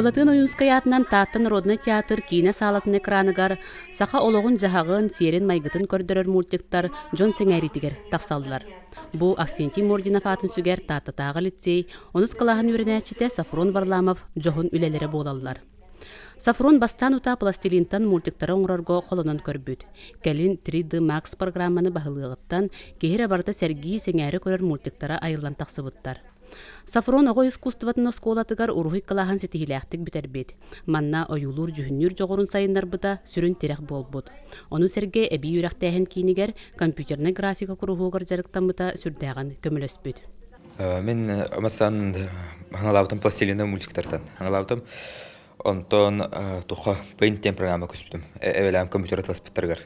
Булатын оюнскаятынан тааттан Родный театр кине салатын экраныгар саха ологун жахагын сиерин майгытын көрдөрөр мультиктар Джон Сеңәритигер тақсалдылар. Бу Аксентий Мординов атын сүгер тааттатағы лицей, онус калаһын үренәчите Сафрон Варламов жоғын үлелері болалылар. Сафрон бастан ута пластилинтан мультиктары оңрорго қолынан көрбүт. Кәлин 3D Max программаны бағылығыттан кехире барда Сергей Сеңәри көрер мультиктара айылан тақсыбыттар. Сафрон ого искусстватын осколатыгар урухи калахан сетихилэхтик битербит. Манна оюлур жүхүннүр жогорун сайындар быта сүрүн терек болбут. Ону Сергей эби юрактайын кинигер компьютерный графика курухугар жарыктан быта сүрдәган көмөлөспүт. Мен амасан хаңалаутым пластилина мультиктартан. Хаңалаутым онтон туха пейнттен программа көспүтүм. Эвелам компьютер атласпыттаргар.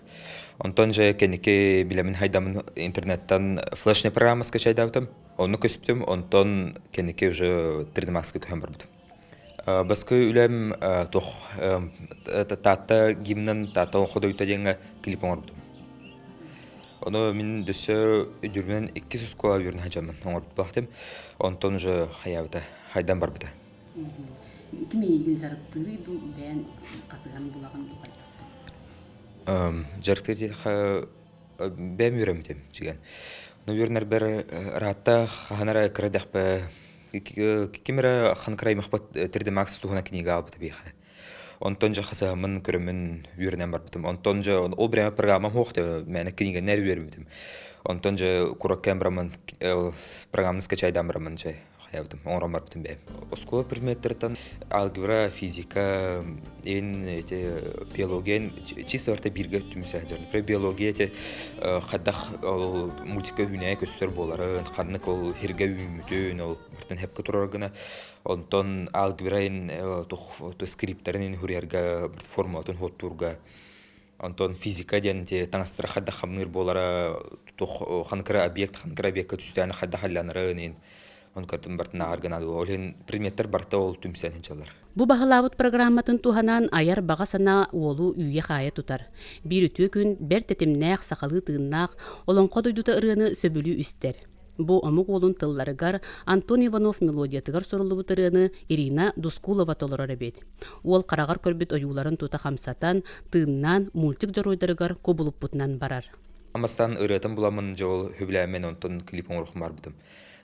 Онтон же кенеке билемин хайдамын интернеттан флешный программа скачайдаутым. Onu köspütüm, ondan kendike уже 3D Max'ı köhem barbudu. Baskı ülem toh tata gimnen tata oxuda ütadiğine klip oңarbudu. Onu min düşü jürmen 200 kola yürün hacamın oңarbudu baxtım. Ondan уже haydan barbudu. Kimi ilgin jarıktırı du ben qasıgan bulağın duqaydı? Jarıktırı ben yüremdim jigen. Наверное, бер рата ханара крадахпа кимера ханкрай махбат 3D Max тугана книга алып табиха. Онтон жа хасамын көрөмүн үйрөнөм барбытым. Онтон жа ол бирема программам хокты, мене книга нер үйрөнүм. Онтон жа курак камерамын программаны скачайдан барамын жа хаявдым. Оңром барбытым бе. Оскола предметтерден алгебра, физика, эти биология чисто орта бирге түмсә жер. Про биология эти хаддах мультика үнәй көстөр боларын, ханнык ол хирге үмүтөн, ол биртен хеп көтөргөнө. Онтон алгебраин то скрипттерин хурьярга форматын хоттурга. Онтон физика денте таңстыр хадда хамныр болара то ханкра объект түстәне хадда халланырын. Он картын бартына арганады. Олен предметтер барта ол түмсән хинчалар. Бу бағалабыт программатын туханан аяр баға сана олу үйе хая тутар. Bir үтү күн бер тетимнәк сақалы тыыннақ, олон қодойдута ырыны сөбүлі үстер. Бу омук олун тылларыгар Антон Иванов мелодиятыгар сорулы ырыны Ирина Дускулова толорар бет. Ол қарағар көрбіт оюларын тута хамсатан, тыыннан мультик жоройдарыгар кобулуп бутнан барар. Амастан ырытын буламын жол хөбләмен онтон клип оңрухым барбытым.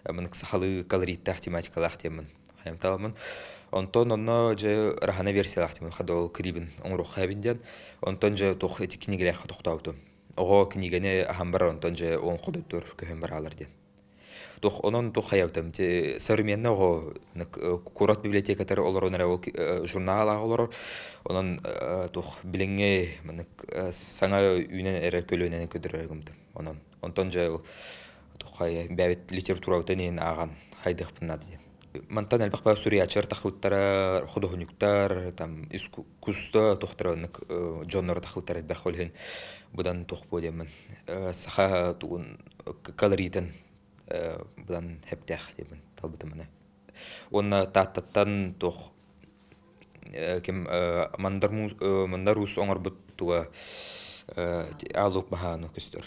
Мен сахалы колорит тематикалах темын. Хаямталамын. Онтон онно же рахана версиялах темын. Хадол клибин оңрух хабинден. Онтон же тох эти книгелер тоқтаутым. Ого книгене ахамбар онтон же он ходуттур көһем бараларден. Тох онон тох хаявтым. Те современный ого курат библиотекатар олорунара журнал олор. Онон тох билеңе мен саңа үйнен эре көлөнен көдөрөгүмдүм. Онтон же хай бәбет литература тенен аган хайдык пынады. Мантан албакпа суриячар тахуттара художниктар там искусство тохтранык жоннор тахуттар бахолен будан тох болемин. Саха тугун колоритен будан хептах демен талбытымына. Онна таттан тох кем мандарус оңорбут туга алук бахану көстөр.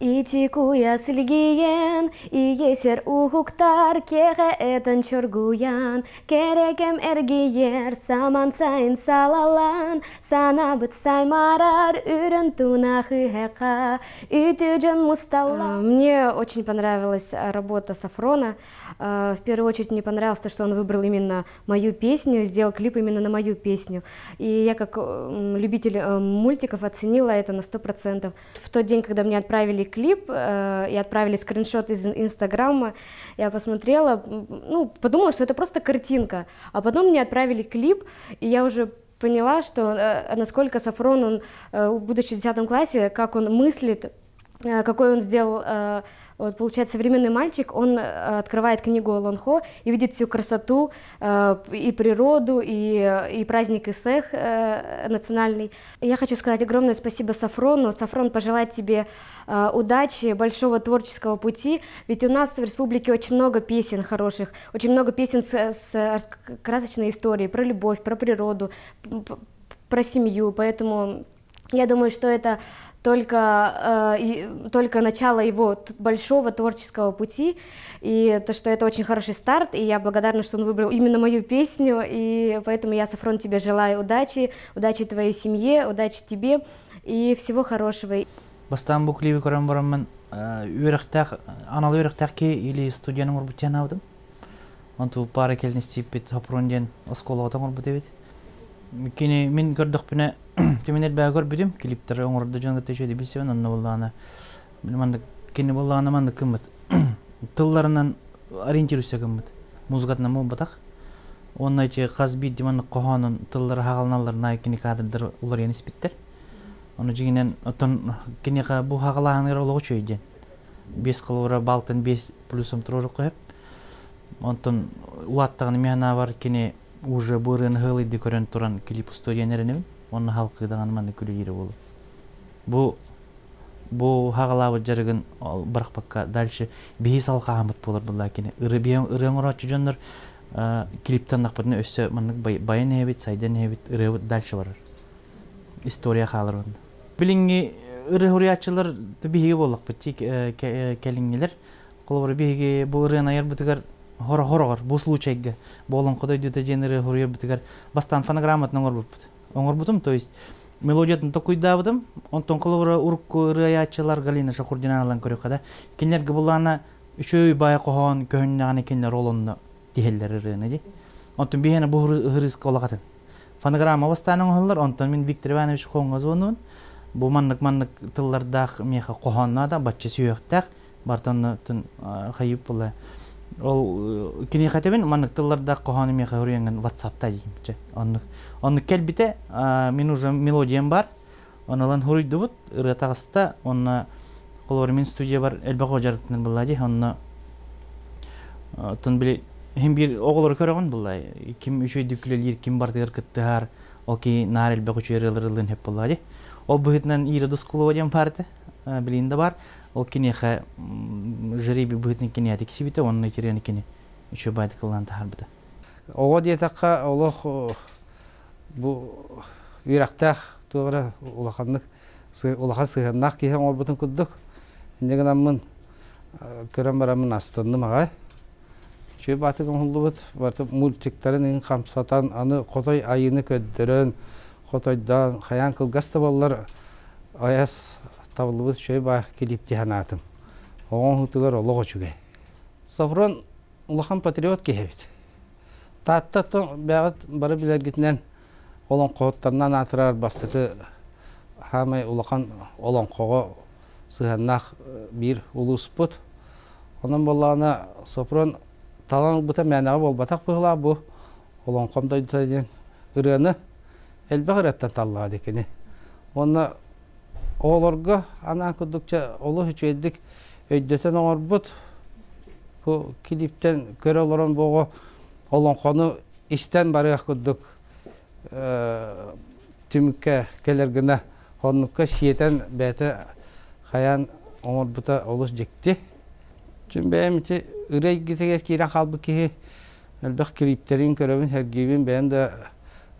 Итикуя силгиен, иесер ухуктар, кеге этен чоргуян, керекем эргиер, саман сайн салалан, санабыт саймарар, үрін тунахы хека, ütüжен мусталла. Мне очень понравилась работа Сафрона. В первую очередь мне понравилось то, что он выбрал именно мою песню, сделал клип именно на мою песню. И я как любитель мультиков оценила это на 100%. В тот день, когда мне отправили клип и отправили скриншот из Инстаграма, я посмотрела, ну, подумала, что это просто картинка. А потом мне отправили клип, и я уже поняла, что насколько Сафрон, он, будучи в 10 классе, как он мыслит, какой он сделал... Вот, получается, современный мальчик, он открывает книгу Олонхо и видит всю красоту и природу, и праздник Исех национальный. Я хочу сказать огромное спасибо Сафрону. Сафрон пожелает тебе удачи, большого творческого пути, ведь у нас в республике очень много песен хороших, очень много песен с красочной историей, про любовь, про природу, про семью, поэтому я думаю, что это только начало его большого творческого пути, и то, что это очень хороший старт, и я благодарна, что он выбрал именно мою песню, и поэтому я, Сафрон, тебе желаю удачи, удачи твоей семье, удачи тебе, и всего хорошего. Бастан бу клипи көрөн барамын, үйрөктөк, анал үйрөктөкке или студиянын орбутян алдым. Анту пара келнестипит Сафронден осколого таңорбут эбит. Кини мен көрдүк бине теминер бәгөр бүдүм клиптер оңорду жөнгөтө жөдү билсем анны булланы. Билмәндик кини булланы мандык кымыт. Тылларынан ориентируйся кымыт. Музыкатна мо батак. Оннайчы казбит диман кохонун тыллары хагалналар найкини кадрдыр улар яны спиттер. Оны жигинен отон кинега бу хагалааныр олого чөйден. 5 кылыра балтын 5 плюсом туруру коюп. Онтон улаттагын мена бар кини уже бурын хылы декорен туран клип студиянеренем. Onun halkı da anmanı külüyeri olur. Bu hağalabı jarıgın bırak bakka dalşı bihis halka ahmet bolur bu lakini. Irıyan oratçı canlar klipten nakpadını össe manlık bayan hebit, saydan hebit, ırı dalşı varır. İstoriya kalır onda. Bilingi ırı huriyatçılar da bihigi bolak bitti kelingiler. Kolabara bihigi bu ırıyan ayar bitigar hor bu случайга. Болон кодой дюта женеры хурия битигар бастан фонограммат нongor бут. Оңор бутум, то есть мелодиятын токуй дабыдым, онтон кылыбыра урукку рыаячылар Галина Шахурдинаналан көрөкада. Кинлерге булана үчөй бая кохон көннөганы кинлер олонну дихеллер ырыны ди. Онтон бихена бу хырыс колагатын. Фонограмма бастанын хыллар, онтон мен Виктор Иванович коңоз онун. Бу маннык тыллардах меха кохоннада баччы сүйөктак бартонну тын хайып була. Ол кини хатебен маннык тылларда коханы меха хөрөнгөн WhatsApp-та деймче. Онны келбите мен уже мелодиям бар. Онолан хөрүйдүбүт ырытагыста онна колор мен студия бар элбаго жарыктын буллади. Онна тон биле hem bir oğulları körөгөн буллай. Ким үчөй дүклөлөр ким бар дегер кыттар. Оки нар элбаго чөйрөлөрүн хеп буллади. Ол быгытнан ире дускулова дем парты. Билинде бар. Ол кинеха жриби бытын кине атексибите онны кирен кине үчө байды кылган тахарбыда. Ого диетакка олох бу вирактах тугара улаханнык улахан сыгыннак киһен орбутун куддук. Индеген аммын көрөн барамын астынны мага. Чөй баты гомлубут барты мультиктарын камсатан аны котой айыны көддөрөн котойдан хаян кылгаста баллар аяс табылыбыз чөй ба клипти ханатым. Оғын хутугар олығы чүге. Сафрон улахан патриот кехебет. Таттатын бәғыт бары білергітінен олон қоғыттарынан атырар бастықы хамай улахан олон қоғы сығаннақ бір улус бұд. Onun bolağına Safron talan buta мәнәғі бол батақ бұғыла бұ олон қомдай дүтәден ұрыны әлбі ғыраттан талыға декені. Оны оғылырға ана күдікче олы хүчейдік өйдетен оғыр бұд. Бұл клиптен көрі олырын бұғы олон қоны істен барыға күдік түмікке келергіні қоныққа шиетен бәті қаян оңыр бұта олыс жекті. Çünkü benim için ıraya gittiği kira kalbı ki elbette kliplerin körevin her gibi benim de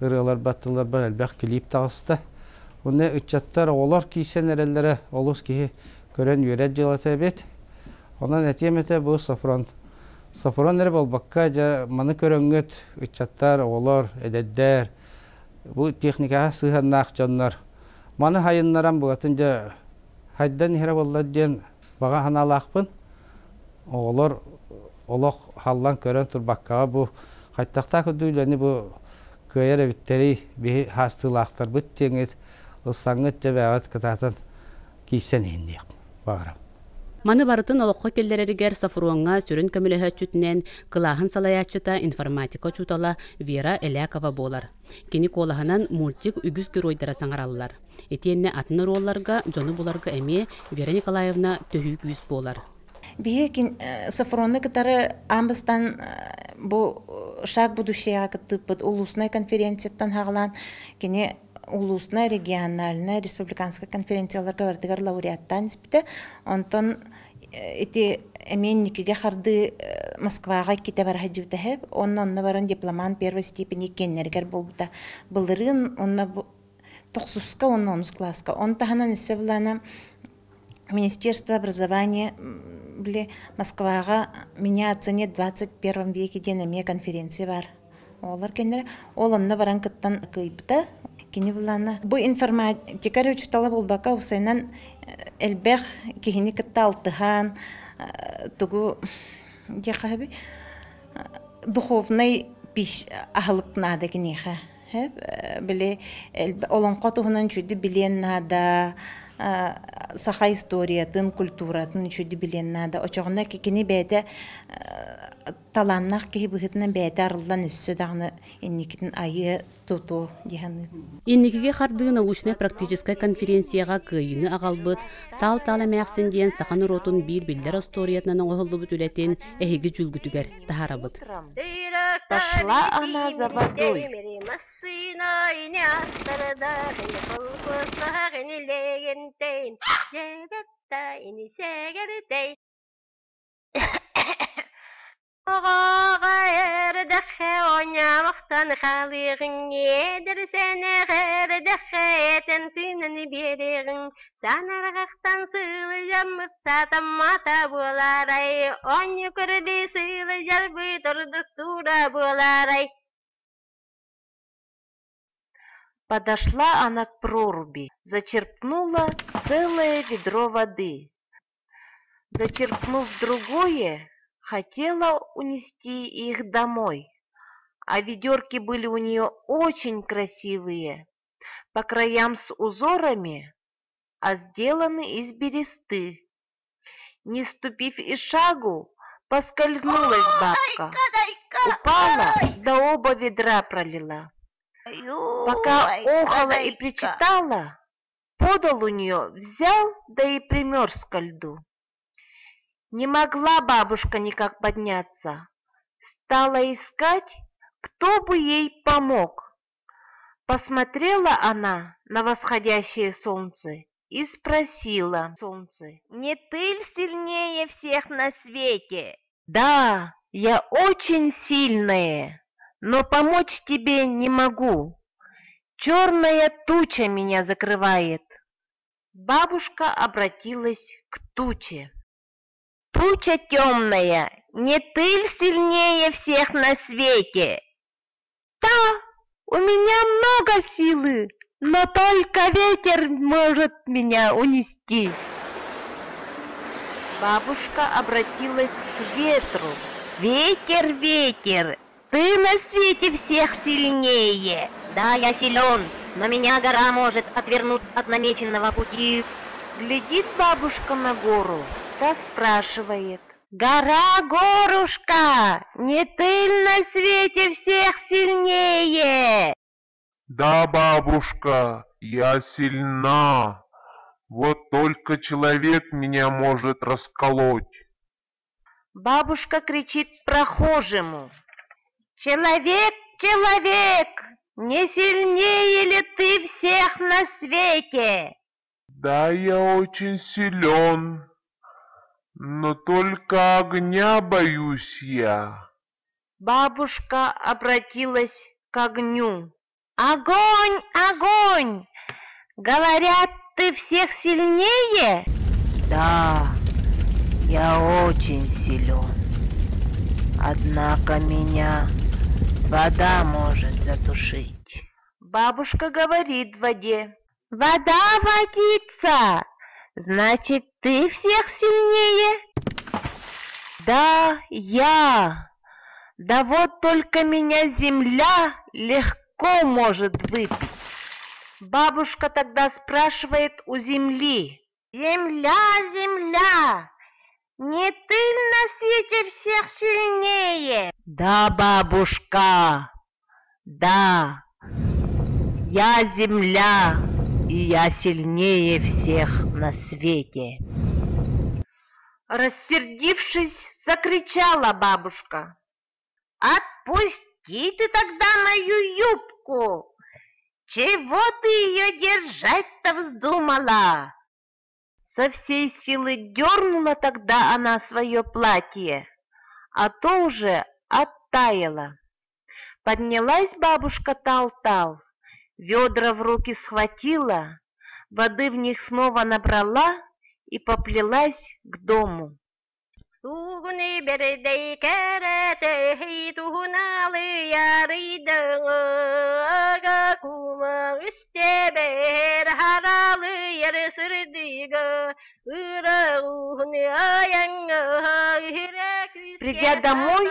ıralar battılar var elbette klip tağısta. Onu üççatlar olar ki sen nerelere oluruz ki көрөн үйрет жылата бет. Онан этемете бу Сафрон. Сафрон эре болбакка жа маны көрөнгөт үчаттар, олар, эдеддер. Бу техникага сыганнак жоннор. Маны хайыннаран бугатын жа хайдан хере боллар ден бага ханалакпын. Олар олох халлан көрөн турбаккага бу кайтакта көдүлөни бу көйер биттери би хастылактар бит теңет ысаңыт жабагат кататын кийсен индик багарам. Маны барытын олоққа келдерерігер Сафруанға сүрін көмілігі чүтінен қылағын салаячыта информатика чутала Вера Элякова болар. Кені колағынан мультик үгіз геройдара саңаралылар. Етенне атыны ролларға, жоны бұларға әме Вера Николаевна төхі күйіз болар. Бейекін Сафруанны кітары амбыстан бұл шаг будущеға кіттіппіт улусной конференцияттан хағылан кені улусная, региональная, республиканская конференцияларга бардыгар лауреаттан испите. Онтон эти эменникиге харды Москвага ките бар хаджибтахеп. Онна баран дипломан первой степени кеннергер болбута. Былырын онна тохсуска, онна онус класска. Он таханан исе булана Министерство образования бли Москвага меня оценит в 21 веке денеме конференции бар. Олар кеннер олонна баран кыттан кыйпта. Кини булана бу информатика учтала булбака усайнан элбех кихини кытталтыхан тугу жакаби духовный пиш ахлыкнада кинеха биле олон котугунан чуди билен нада саха историятын культуратын чуди билен нада очогна кини бете таланнах ки быгытнан бете арылдан үссө дагны инникитин айы туту диханы. Инникиге харды научная практическая конференцияга кыйыны агалбыт, тал-талы мәксен диен сахан уротун бир билдер историятынан оңголубут үлетин эхиги жүлгүтүгер тахарабыт. Пошла она за водой. غير دخوانيا مختن خاليغن يدر سنة غير دخيتن فينن بيريغن سنة رغختن سيل جمت ساتم ماتا بولاري أني كردي سيل جلبي تردكتورا بولاري. Подошла она к проруби, зачерпнула целое ведро воды. Зачерпнув другое, хотела унести их домой, а ведерки были у нее очень красивые, по краям с узорами, а сделаны из бересты. Не ступив и шагу, поскользнулась бабка, упала, да оба ведра пролила. Пока охала и причитала, подол у нее взял, да и примерз ко льду. Не могла бабушка никак подняться. Стала искать, кто бы ей помог. Посмотрела она на восходящее солнце и спросила солнце: «Не ты ли сильнее всех на свете?» «Да, я очень сильная, но помочь тебе не могу. Черная туча меня закрывает». Бабушка обратилась к туче. «Туча темная, не ты ли сильнее всех на свете?» «Да, у меня много силы, но только ветер может меня унести». Бабушка обратилась к ветру. «Ветер, ветер, ты на свете всех сильнее». Да, я силен, но меня гора может отвернуть от намеченного пути. Глядит бабушка на гору, да спрашивает: «Гора, горушка, не ты ли на свете всех сильнее?» «Да, бабушка, я сильна. Вот только человек меня может расколоть». Бабушка кричит прохожему: «Человек, человек, не сильнее ли ты всех на свете?» «Да, я очень силен, но только огня боюсь я». Бабушка обратилась к огню. «Огонь, огонь! Говорят, ты всех сильнее?» Да, я очень силен. Однако меня вода может затушить. Бабушка говорит воде: вода водится, значит, ты всех сильнее? Да, я. Да вот только меня земля легко может выпить. Бабушка тогда спрашивает у земли: земля, земля, не ты ли на свете всех сильнее? Да, бабушка, да, я земля, и я сильнее всех на свете. Рассердившись, закричала бабушка: отпусти ты тогда мою юбку! Чего ты ее держать-то вздумала? Со всей силы дернула тогда она свое платье, а то уже оттаяло. Поднялась бабушка Тал-Тал, ведра в руки схватила, воды в них снова набрала и поплелась к дому. Придя домой,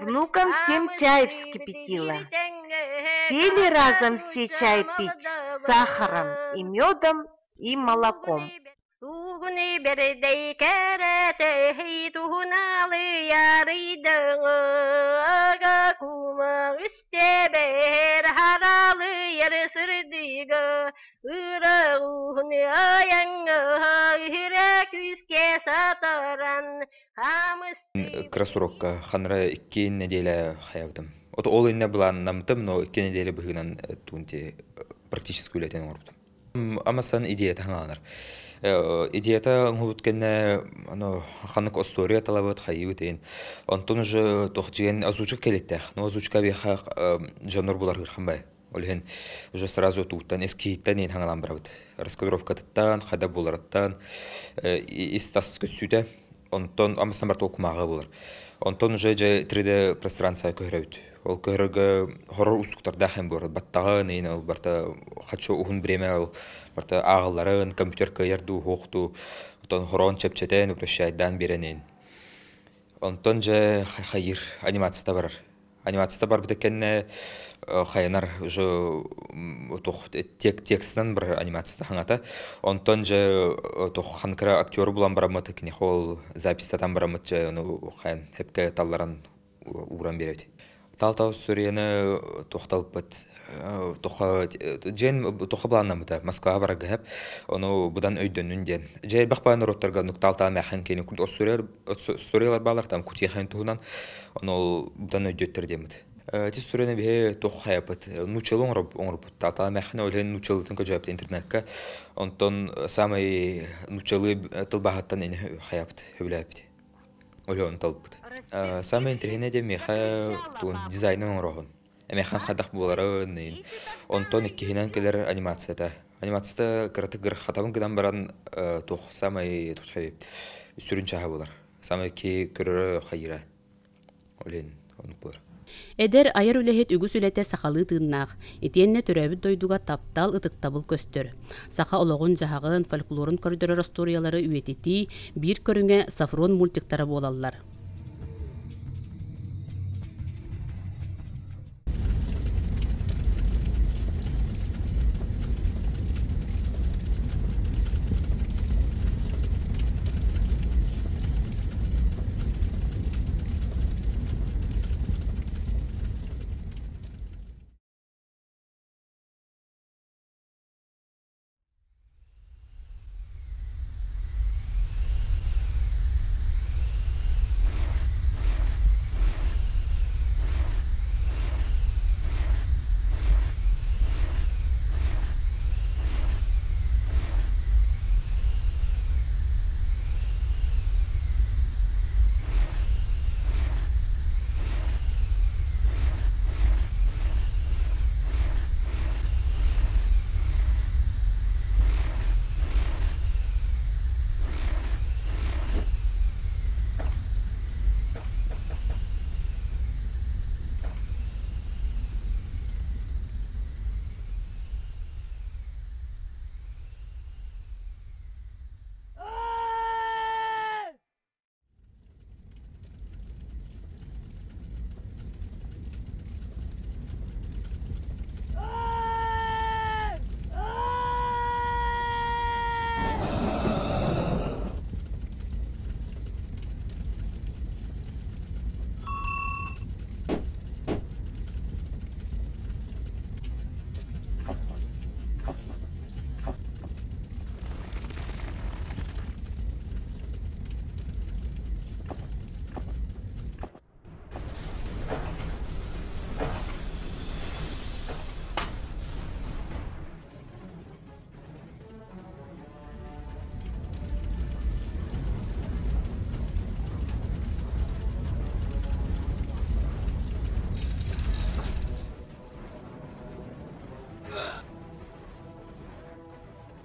внукам всем чай вскипятила. Сели разом все чай пить с сахаром и медом и молоком. Красурокка ханра 2 неделя хаявдым. Ото ол инне булан намтым, но 2 неделя быгынан тунти практически үлетен орбутум. Амасан идея таңаланар. Идеята ңулуткенне ханнык история талабыт хайыбыт эйин. Онтон уже тохжиген озвучка келеттех. Но озвучка беха жанр булар гырханбай. Олген уже сразу туттан эскиттен эйин хаңалан барабыт. Раскадровкатыттан, хада буларыттан, истас көссүтэ. Онтон амасан бар толкумага булар. Онтон уже 3D пространство көрөбүт. Ол көрөгө хоррор ускуктарда хем бар. Баттаган эйин ол барта хачо ухун бреме ол барта агылларын компьютерка ярду хокту. Онтон хорон чепчетен упрощайдан беренен. Онтон же хайыр анимацияда бар. Анимацияда бар битекенне хайнар уже тох текстен бір анимацияда хаңата. Онтон же тох ханкра актер булан барамыт кини хол записьтан барамыт же хайн хепке талларын уран берет. Тал-тал сурияны тохталпыт тоха жен тоха планнамыта Москва барага хеп ону будан өйдөнүнден жай бакпан роттарга нукталтал махан кени кул сториялар балар там кутихан туунан ону будан өйдөттөр демит. Ти сурияны бе тоха хепет нучелон оңроб тал махан олен нучелтын көжөп интернетка онтон самый нучелы тылбахаттан эне хаяпт хөбләпти. Олен талпыт. Самый интернет демеха тун дизайнын орогон. Эмехан хадах буларын. Онтон иккинен келер анимацияда. Анимацияда кратыгыр хатабын гыдан баран тох самый тутхай сүрүнчаха булар. Самый ки көрөр хайыра. Олен онуклар. Эдер айыр үлэхет үгүс үлэте сахалы тыыннаах, итиенне төрөбүт дойдуга таптал ытыктабыл көстөр. Саха ологун жахагын фольклорун көрдөрөр историялары үетити, бир көрүңө Сафрон мультиктары болаллар.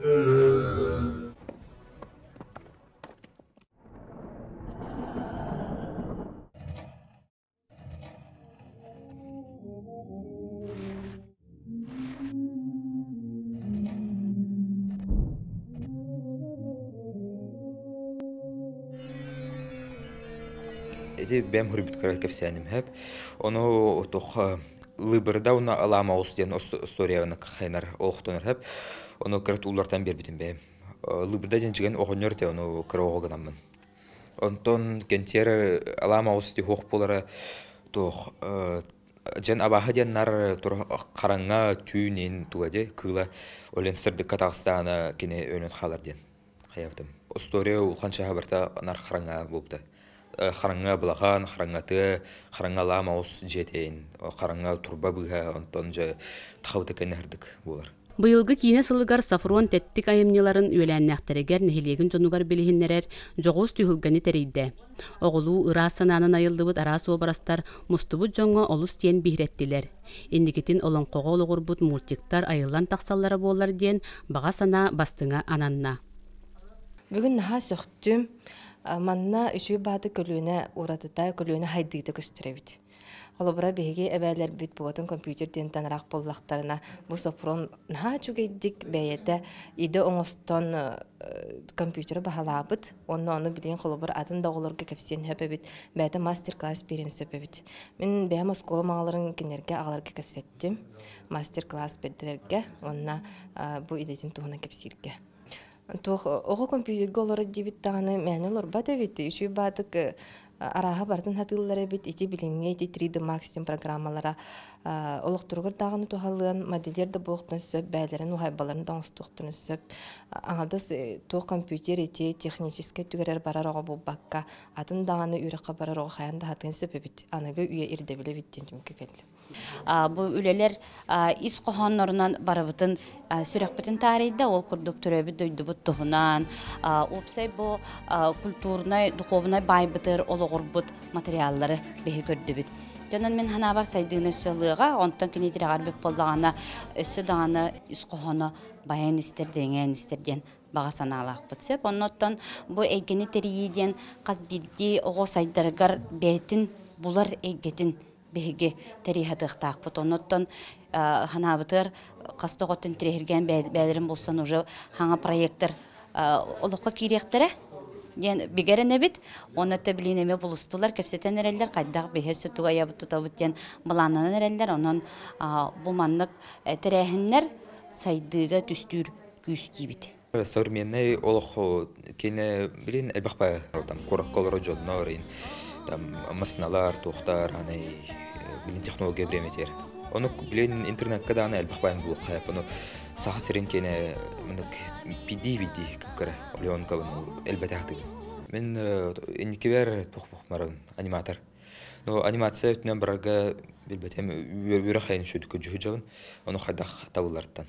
Эти бәм хүрбит көрәт кәпсәнем һәп. Оны тоқ лыбырда уна алама устен историяны хайнар олықтоныр һәп. Оны көрәт улартан бербитим бәм. Лыбырда ден жеген оғыныр те оны көрә оғынамын. Онтон кентер алама усти хоқ болары тоқ жен абаһы деннар тур қараңа түйнен туаде кыла олен сырды Катағстаны кине өнен халар ден. Хаяптым. История улханша хабарта нар қараңа болыпты. Қараңа бұлаған, қараңа ламаус жетейін, қараңа турба бұға, онтон жа тақауды кәнәрдік болар. Быйылгы кийне сылыгар Сафрон тәттик айымнеларын үләннәхтәрегер нәхилеген жонугар билихиннерер жоғыз түйілгені тәрейді. Оғылу ыра сананын айылдыбыт арас обарастар мустубут жоңға олус тиен бихреттилер. Индикетин олон қоға олығырбут мультиктар айылан тақсаллары болар ден баға сана бастыңа ананна. Бүгін наха сөқтім. Манна үші бады көлуіне уратытай көлуіне хайдыйды көстіребіт. Қолыбыра беге әбәлер бит бұғатын компьютерден танырақ боллақтарына бұл Сафрон наха чүгейдік бәйеті иді оңыстон компьютері бағалабыт. Оны білген қолыбыр атын дағылырға кәпсен хөпебіт, бәйті мастер-класс берін сөпебіт. Мен бәйім осколы мағаларын кенерге ағаларға кәпсеттім. Мастер-класс берділерге, онына бұл идетін туғына кәпсерге. Оғы компьютерге олары дебит тағаны мәні олар бат әбетті. Үші бадық араға бардың хатылары бет, еті білінге, еті 3D Max программалара олықтырғыр тағаны туғалыған модельерді болықтың сөп, бәлерін ұғайбаларын даңыстуқтың сөп. Аңадыз тоқ компьютер еті техническе түгерер барар оғы бұл баққа, атын дағаны үйраққа барар оғы қаянда хатын сөп әбет. Анығы үйе ирдебілі беттен түмкі кәлі. Бу үлелер ис қоғанларынан барабытын сүрәқпетін тарихда ол күрдік түрәбі дөйдібіт тұғынан. Опсай бұл культурнай, дұқовынай байбытыр, олығырбыт материаллары бейі көрдібіт. Жонан мен хана бар сайдығын өссіліға, онтан кенетері ғарбек болдағана өссі дағаны ис қоғаны баян істер, денген істерден баға саналақ бұтсып. Оннаттан бұл әйгені терейден қаз бірде оғы сайдарығар бәйтін бұлар әйгетін беге тарихатыктак бут. Оноттон ханабытыр кастоготун тирерген бәлерин болсан уже хаңа проекттер олукка киректере ден бигерене бит. Онотта билинеме булустулар кепсетен эрелдер кайдак бехесе тугая бутутабыт ден буланнан эрелдер. Онон бу маннык терехиннер сайдыга түстүр күстүбит. Современный олох кине билин элбахпа там коракколор жоннорин там масналар тухтар аны билин технология бреметер. Оны билин интернет каданы элбахпан бул хаяп оны саха серенкене мынык пиди кара олеон кабын элбатахты. Мен иникебер тухмаран аниматор. Но анимация үтнен барга билбетем үрахайн шүдүк жужабын. Оны хадах тавлардан.